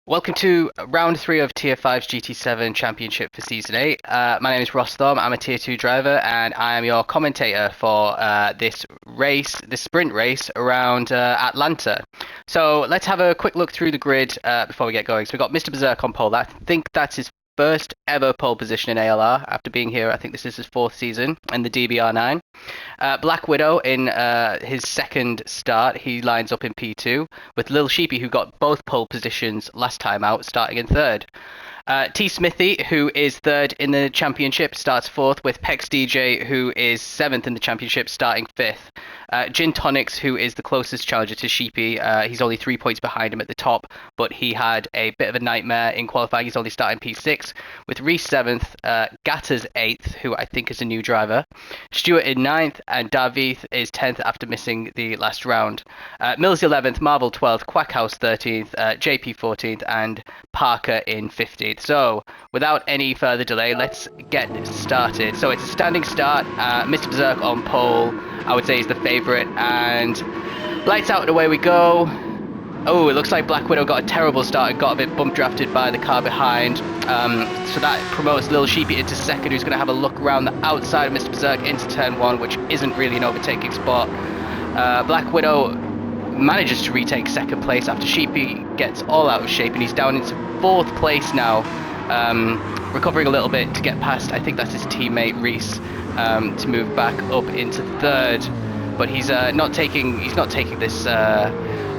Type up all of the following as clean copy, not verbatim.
Welcome to round 3 of Tier 5's GT7 Championship for Season 8. My name is Ross Thom, I'm a Tier 2 driver, and I am your commentator for this sprint race around Atlanta. So let's have a quick look through the grid before we get going. So we've got Mr. Berserk on pole. I think that's his first ever pole position in ALR after being here. I think this is his 4th season in the DBR9. Black Widow in his second start, he lines up in P2 with Lil Sheepy, who got both pole positions last time out, starting in 3rd. T Smithy, who is 3rd in the championship, starts 4th, with Pex DJ, who is 7th in the championship, starting 5th. Gin Tonics, who is the closest challenger to Sheepy, he's only 3 points behind him at the top, but he had a bit of a nightmare in qualifying. He's only starting P6, with Reese 7th, Gatta's 8th, who I think is a new driver, Stuart in 9th, and Davith is 10th after missing the last round. Mills 11th, Marvel 12th, Quackhouse 13th, JP 14th, and Parker in 15th. So, without any further delay, let's get started. So it's a standing start. Mr. Berserk on pole, I would say, is the favourite, and lights out and away we go. Oh, it looks like Black Widow got a terrible start and got a bit bump drafted by the car behind. So that promotes Lil Sheepy into 2nd, who's going to have a look around the outside of Mr. Berserk into turn 1, which isn't really an overtaking spot. Black Widow manages to retake 2nd place after Sheepy gets all out of shape, and he's down into 4th place now, recovering a little bit to get past, I think that's his teammate Reese, to move back up into 3rd. But he's not taking this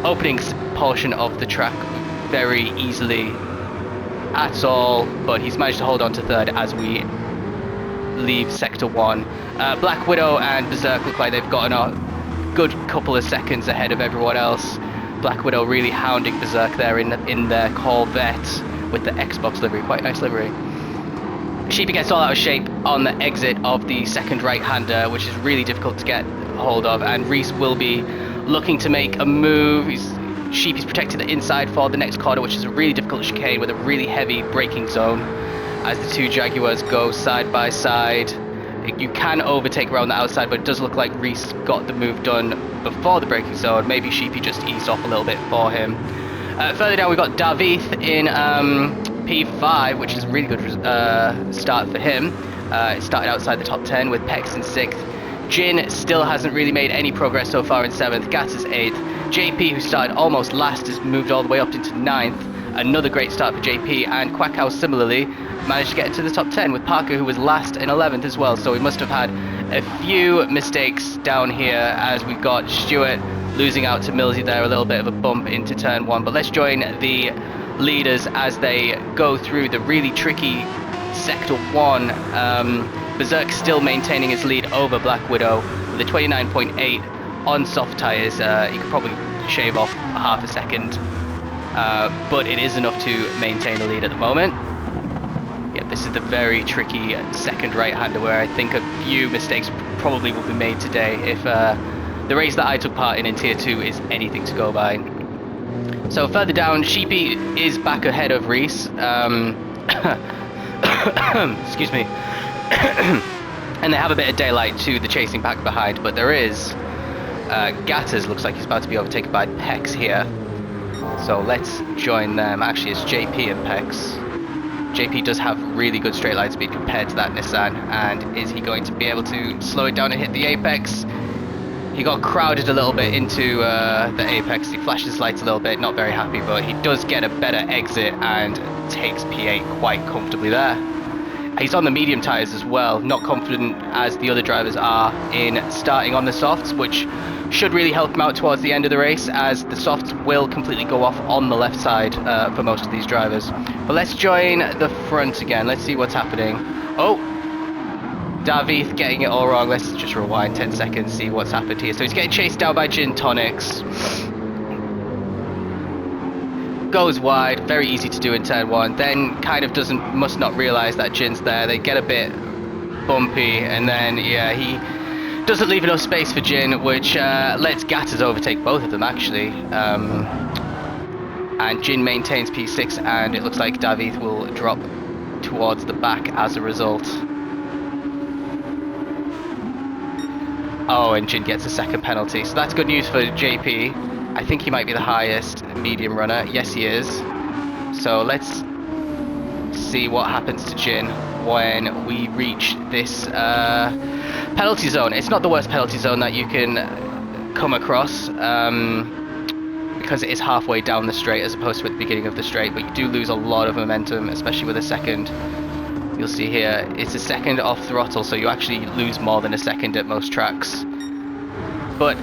opening portion of the track very easily at all, but he's managed to hold on to 3rd as we leave Sector 1. Black Widow and Berserk look like they've gotten a good couple of seconds ahead of everyone else. Black Widow really hounding Berserk there in their Corvette with the Xbox livery, quite nice livery. Sheepy gets all out of shape on the exit of the second right-hander, which is really difficult to get hold of, and Reese will be looking to make a move. Sheepy's protecting the inside for the next corner, which is a really difficult chicane with a really heavy braking zone as the two Jaguars go side by side. You can overtake around the outside, but it does look like Reese got the move done before the braking zone. Maybe Sheepy just eased off a little bit for him. Further down, we've got Davith in P5, which is a really good start for him. It started outside the top 10 with Pex in 6th. Jin still hasn't really made any progress so far in 7th. Gatta's 8th. JP, who started almost last, has moved all the way up into 9th. Another great start for JP, and Quackhouse similarly managed to get into the top 10 with Parker, who was last in 11th as well. So we must have had a few mistakes down here as we got Stuart losing out to Millsy there, a little bit of a bump into turn 1. But let's join the leaders as they go through the really tricky Sector 1. Berserk still maintaining his lead over Black Widow with a 29.8 on soft tyres. He could probably shave off half a second, but it is enough to maintain the lead at the moment. Yeah, this is the very tricky second right-hander where I think a few mistakes probably will be made today if the race that I took part in Tier 2 is anything to go by. So further down, Sheepy is back ahead of Reese. Excuse me. And they have a bit of daylight to the chasing pack behind, but there is Gatters looks like he's about to be overtaken by Pex here. So let's join them. Actually, it's JP and Pex. JP does have really good straight line speed compared to that Nissan, and is he going to be able to slow it down and hit the apex? He got crowded a little bit into the apex. He flashed his lights a little bit, not very happy, but he does get a better exit and takes P8 quite comfortably there. He's on the medium tyres as well, not confident as the other drivers are in starting on the softs, which should really help him out towards the end of the race, as the softs will completely go off on the left side for most of these drivers. But let's join the front again. Let's see what's happening. Oh, Davith getting it all wrong. Let's just rewind 10 seconds, see what's happened here. So he's getting chased down by Gin Tonics. Goes wide, very easy to do in turn 1, then kind of must not realise that Jin's there. They get a bit bumpy, and then yeah, he doesn't leave enough space for Jin, which lets Gatters overtake both of them actually. And Jin maintains P6, and it looks like Davith will drop towards the back as a result. Oh, and Jin gets a second penalty, so that's good news for JP. I think he might be the highest medium runner. Yes, he is. So let's see what happens to Jin when we reach this penalty zone. It's not the worst penalty zone that you can come across, because it is halfway down the straight as opposed to at the beginning of the straight, but you do lose a lot of momentum, especially with a second. You'll see here, it's a second off throttle, so you actually lose more than a second at most tracks. But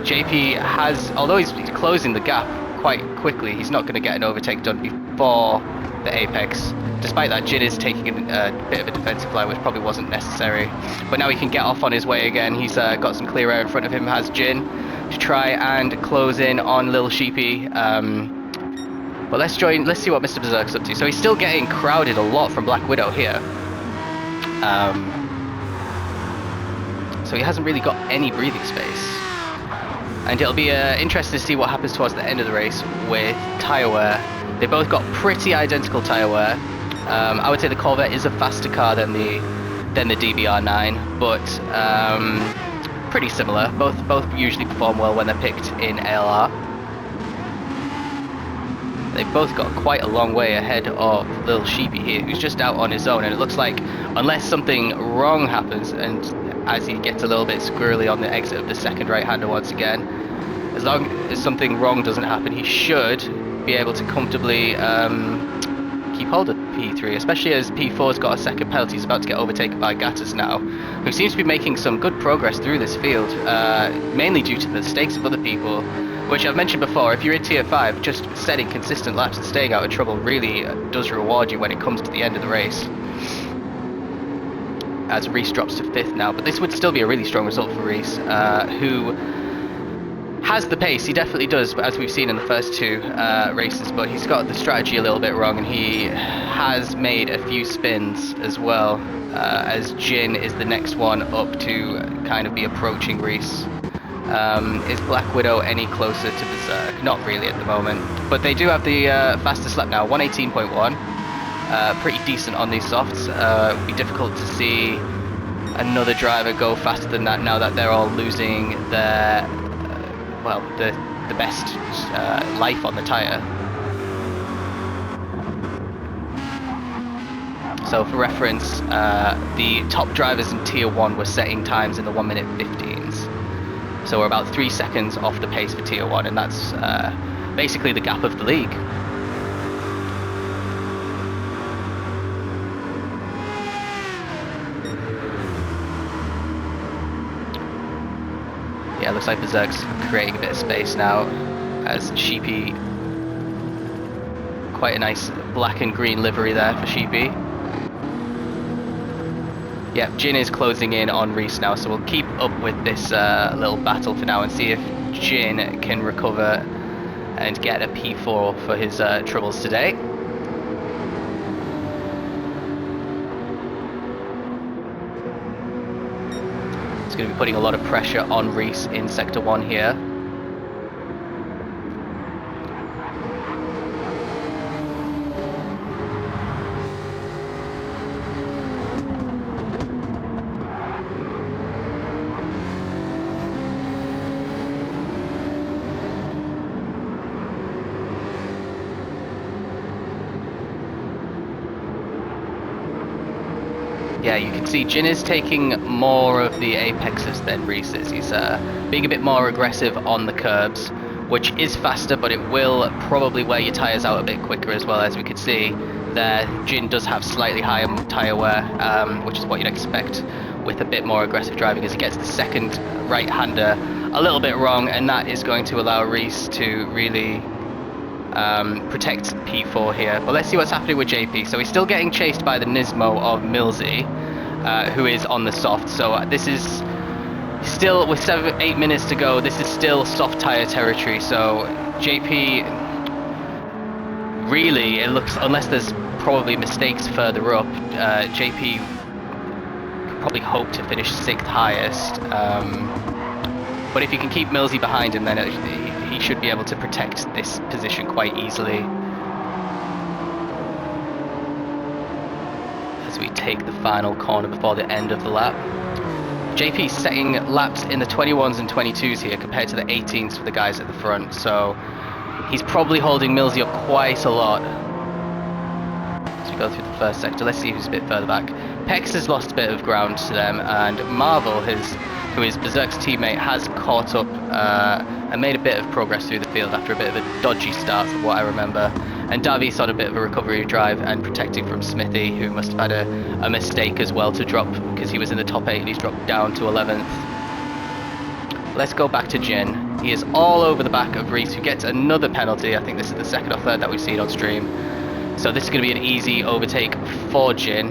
JP has, although he's closing the gap quite quickly, he's not going to get an overtake done before the apex. Despite that, Jin is taking a bit of a defensive line, which probably wasn't necessary. But now he can get off on his way again. He's got some clear air in front of him, has Jin, to try and close in on Lil Sheepy. But let's see what Mr. Berserk's up to. So he's still getting crowded a lot from Black Widow here. So he hasn't really got any breathing space. And it'll be interesting to see what happens towards the end of the race with tyre wear. They both got pretty identical tyre wear. I would say the Corvette is a faster car than the DBR9, but pretty similar. Both usually perform well when they're picked in ALR. They've both got quite a long way ahead of Lil Sheepy here, who's just out on his own, and it looks like unless something wrong happens, and as he gets a little bit squirrely on the exit of the second right-hander once again, as long as something wrong doesn't happen, he should be able to comfortably keep hold of P3, especially as P4's got a second penalty. He's about to get overtaken by Gattas now, who seems to be making some good progress through this field, mainly due to the mistakes of other people, which I've mentioned before. If you're in Tier 5, just setting consistent laps and staying out of trouble really does reward you when it comes to the end of the race. As Reese drops to 5th now, but this would still be a really strong result for Reese, who has the pace. He definitely does, as we've seen in the first two races, but he's got the strategy a little bit wrong, and he has made a few spins as well, as Jin is the next one up to kind of be approaching Reese. Is Black Widow any closer to Berserk? Not really at the moment, but they do have the fastest lap now, 118.1. Pretty decent on these softs. It would be difficult to see another driver go faster than that now that they're all losing their, well, the best life on the tyre. So for reference, the top drivers in Tier 1 were setting times in the 1 minute 15s. So we're about 3 seconds off the pace for Tier 1, and that's basically the gap of the league. Yeah, looks like Berserk's creating a bit of space now, as Sheepy, quite a nice black and green livery there for Sheepy. Yeah, Jin is closing in on Reese now, so we'll keep up with this little battle for now and see if Jin can recover and get a P4 for his troubles today. It's going to be putting a lot of pressure on Reese in Sector 1 here. Yeah, you can see Jin is taking more of the apexes than Reese is. He's being a bit more aggressive on the curbs, which is faster, but it will probably wear your tyres out a bit quicker as well. As we could see there, Jin does have slightly higher tyre wear, which is what you'd expect with a bit more aggressive driving, as he gets the second right-hander a little bit wrong, and that is going to allow Reese to really protect P4 here. But let's see what's happening with JP. So he's still getting chased by the Nismo of Millsy, who is on the soft. So this is still, with 8 minutes to go, this is still soft tyre territory. So JP, really, it looks, unless there's probably mistakes further up, JP could probably hope to finish 6th highest. But if he can keep Millsy behind him, then he should be able to protect this position quite easily. As we take the final corner before the end of the lap. JP setting laps in the 21s and 22s here compared to the 18s for the guys at the front, so he's probably holding Millsy up quite a lot. go through the first sector. Let's see who's a bit further back. Pex has lost a bit of ground to them, and Marvel, who is Berserk's teammate, has caught up and made a bit of progress through the field after a bit of a dodgy start from what I remember. And Davi's on a bit of a recovery drive and protecting from Smithy, who must have had a mistake as well to drop, because he was in the top 8 and he's dropped down to 11th. Let's go back to Jin. He is all over the back of Reese, who gets another penalty. I think this is the second or third that we've seen on stream. So this is going to be an easy overtake for Jin.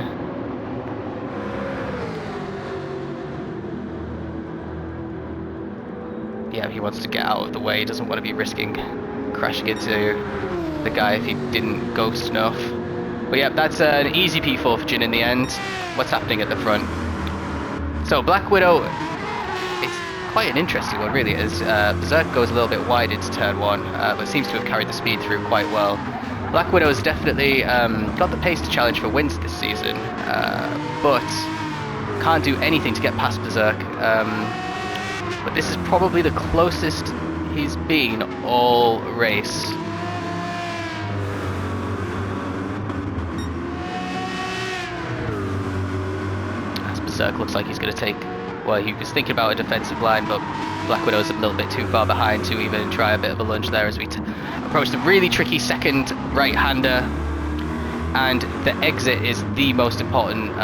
Yeah, he wants to get out of the way. He doesn't want to be risking crashing into the guy if he didn't ghost enough. But yeah, that's an easy P4 for Jin in the end. What's happening at the front? So Black Widow, it's quite an interesting one really, as Berserk goes a little bit wide into turn 1, but seems to have carried the speed through quite well. Black Widow's definitely got the pace to challenge for wins this season, but can't do anything to get past Berserk. But this is probably the closest he's been all race. As Berserk looks like he's going to take, well, he was thinking about a defensive line, but Black Widow's a little bit too far behind to even try a bit of a lunge there as we approach the really tricky second right-hander. And the exit is the most important,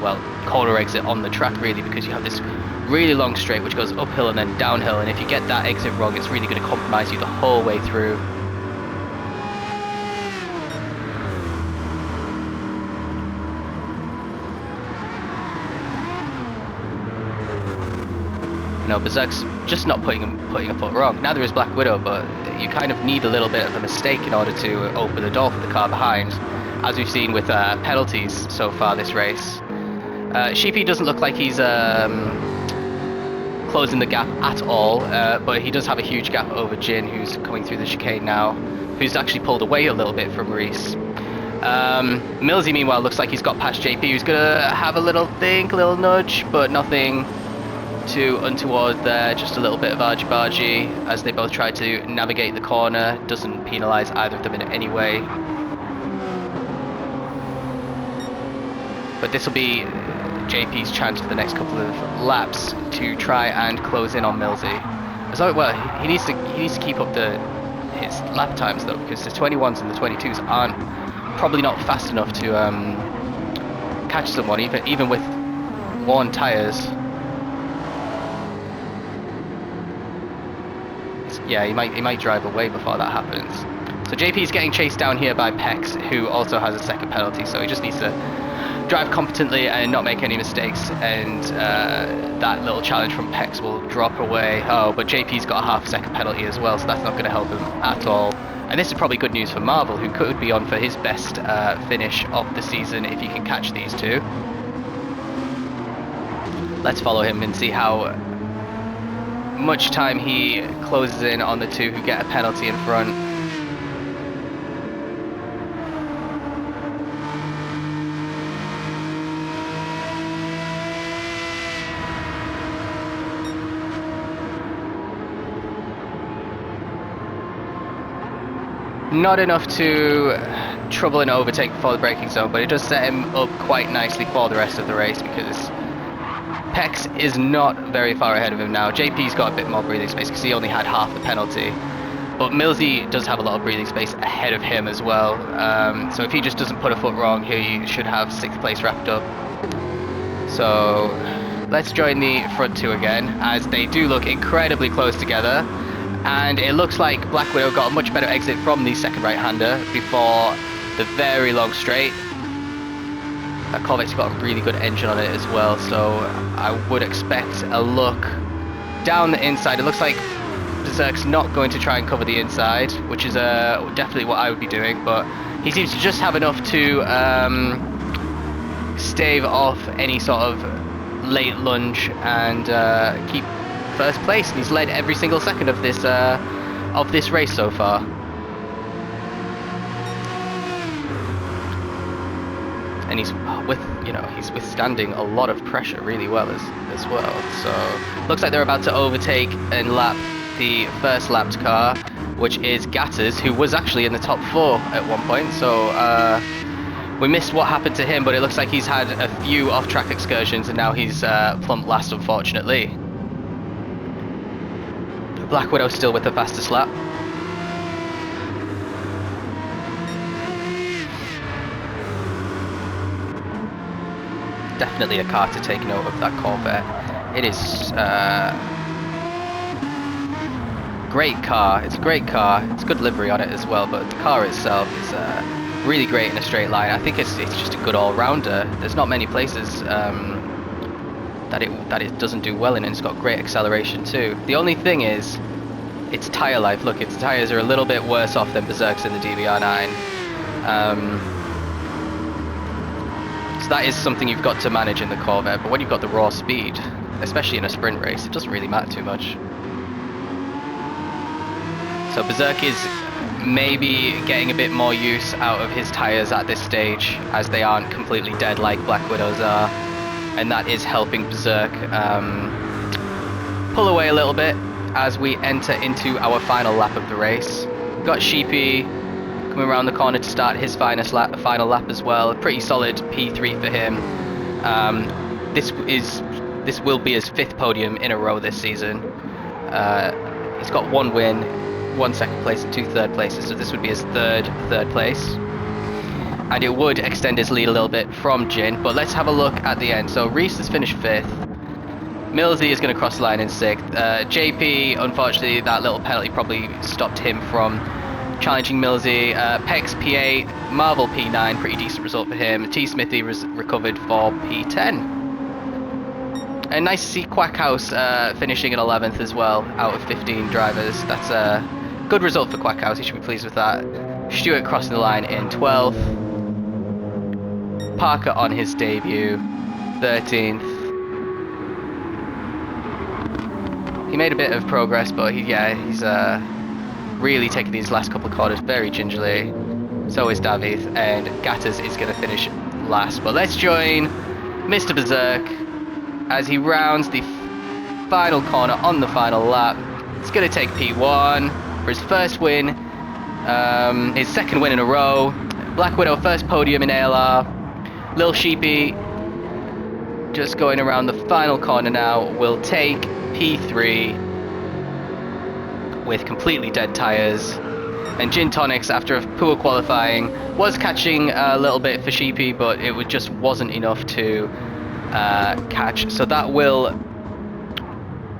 well, corner exit on the track really, because you have this really long straight which goes uphill and then downhill, and if you get that exit wrong, it's really going to compromise you the whole way through. No, Berserk's just not putting a foot wrong. Neither is Black Widow, but you kind of need a little bit of a mistake in order to open the door for the car behind, as we've seen with penalties so far this race. Sheepy doesn't look like he's closing the gap at all, but he does have a huge gap over Jin, who's coming through the chicane now, who's actually pulled away a little bit from Reese. Millsy, meanwhile, looks like he's got past JP, who's going to have a little think, a little nudge, but nothing too untoward there, just a little bit of argy-bargy as they both try to navigate the corner. Doesn't penalise either of them in any way. But this will be JP's chance for the next couple of laps to try and close in on Millsy. So, well, he needs to keep up his lap times though, because the 21s and the 22s aren't probably not fast enough to catch someone, even with worn tyres. Yeah, he might drive away before that happens. So JP's getting chased down here by Pex, who also has a second penalty, so he just needs to drive competently and not make any mistakes, and that little challenge from Pex will drop away. Oh, but JP's got a half-second penalty as well, so that's not going to help him at all. And this is probably good news for Marvel, who could be on for his best finish of the season if he can catch these two. Let's follow him and see how much time he closes in on the two who get a penalty in front. Not enough to trouble an overtake before the braking zone, but it does set him up quite nicely for the rest of the race, because Pex is not very far ahead of him now. JP's got a bit more breathing space because he only had half the penalty, but Millsy does have a lot of breathing space ahead of him as well. So if he just doesn't put a foot wrong, he should have 6th place wrapped up. So let's join the front two again, as they do look incredibly close together. And it looks like Black Widow got a much better exit from the second right-hander before the very long straight. That Corvette's got a really good engine on it as well, so I would expect a look down the inside. It looks like Berserk's not going to try and cover the inside, which is definitely what I would be doing, but he seems to just have enough to stave off any sort of late lunge and keep first place. And he's led every single second of this race so far. And he's withstanding a lot of pressure really well as well. So looks like they're about to overtake and lap the first lapped car. which is Gatters, who was actually in the top 4 at one point. So we missed what happened to him, but it looks like he's had a few off-track excursions, and now he's plumped last, unfortunately. Black Widow still with the fastest lap. Definitely a car to take note of, that Corvette. It is great car. It's a great car. It's good livery on it as well, but the car itself is really great in a straight line. I think it's just a good all-rounder. There's not many places that it doesn't do well in, and it's got great acceleration too. The only thing is its tire life. Look, its tires are a little bit worse off than Berserk's in the DBR9. So that is something you've got to manage in the Corvette, but when you've got the raw speed, especially in a sprint race, it doesn't really matter too much. So Berserk is maybe getting a bit more use out of his tyres at this stage, as they aren't completely dead like Black Widows are, and that is helping Berserk pull away a little bit as we enter into our final lap of the race. We've got Sheepy coming around the corner to start his final lap as well. A pretty solid P3 for him. This will be his 5th podium in a row this season. He's got 1 win, 1 second place and 2 third places, so this would be his third place, and it would extend his lead a little bit from Jin. But let's have a look at the end. So Reese has finished 5th. Millsy is going to cross the line in 6th. JP, unfortunately, that little penalty probably stopped him from challenging Millsy. Pex P8, Marvel P9, pretty decent result for him. T Smithy recovered for P10. And nice to see Quackhouse finishing in 11th as well, out of 15 drivers. That's a good result for Quackhouse, he should be pleased with that. Stewart crossing the line in 12th. Parker on his debut, 13th. He made a bit of progress, but he's really taking these last couple of corners very gingerly. So is David, and Gatters is going to finish last. But let's join Mr. Berserk as he rounds the final corner on the final lap. He's going to take P1 for his first win, his 2nd win in a row. Black Widow, 1st podium in ALR. Lil Sheepy just going around the final corner now will take P3 with completely dead tyres. And Gin Tonics, after a poor qualifying, was catching a little bit for Sheepy, but it just wasn't enough to catch. So that will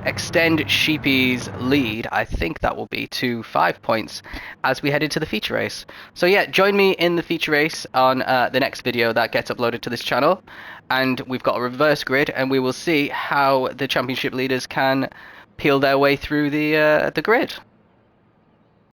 extend Sheepy's lead. I think that will be to 5 points as we head into the feature race. So yeah, join me in the feature race on the next video that gets uploaded to this channel, and we've got a reverse grid, and we will see how the championship leaders can peel their way through the grid.